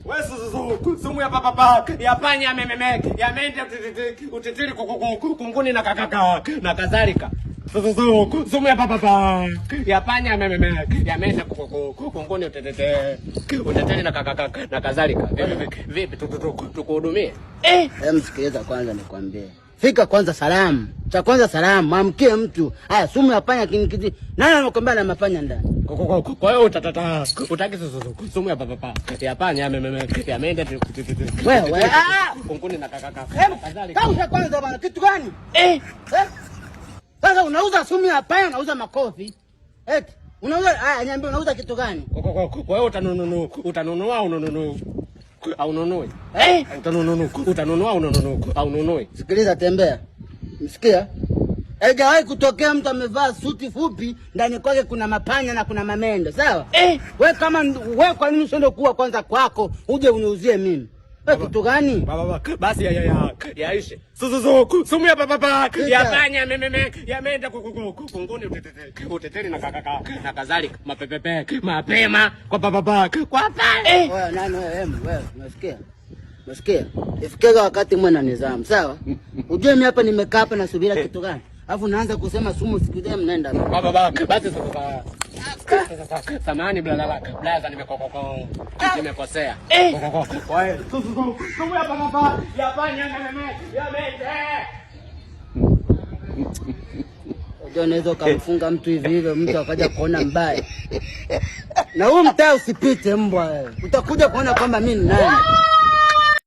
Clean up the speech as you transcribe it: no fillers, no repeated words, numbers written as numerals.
Wewe sumu ya papa ya panya mememe ya mende utitiri kunguni na kakaka na kadhalika. Sumu ya papa ya panya mememe ya mende kunguni utitiri na kakaka na kadhalika. Vipi tukuhudumie? Msikiliza kwanza nikwambie. Fika kwanza salamu. Cha kwanza salamu, mwamkie mtu. Haya, sumu ya panya kinikiti. Nani anakuambia na mapanya ndani? Kwa hiyo utaki sumu ya papa ya panya mememe ya mende wewe kunguni na kakaka. Kauza kwanza bana, kitu gani? Sasa unauza sumu ya panya, unauza makofi. Eti unauza niambie unauza kitu gani? Kwa hiyo utanunua au ununue? Au ununue? Utanunua au ununue? Sikiliza tembea. Msikia? Haijawahi kutokea mtu amevaa suti fupi ndani kwake kuna mapanya na kuna mamende, sawa? Wewe kwa nini usiende kuwa kwanza kwako uje uniuzie mimi? Kitu gani? Baba basi yaishe. Sumu ya papa ya panya mememe ya mende kunguni uteteri na kakaka na kadhalika mapepepe mapema kwa papa kwa pale. Wewe nani wewe unasikia? Unasikia? Ifikega wakati mwana nizamu, sawa? Ujue mimi hapa nimekaa hapa nasubira kitu gani? Alafu naanza kusema sumu sikuje mnaenda. Baba basi samahani blaza nimekosea. Wewe sumu ya papa ya panya mememe ya mende. Unajua unaweza kumfunga mtu hivi hivyo mtu akaja kuona mbaya. Na huu mtaa usipite mbwa wewe. Utakuja kuona kwamba mimi ni nani.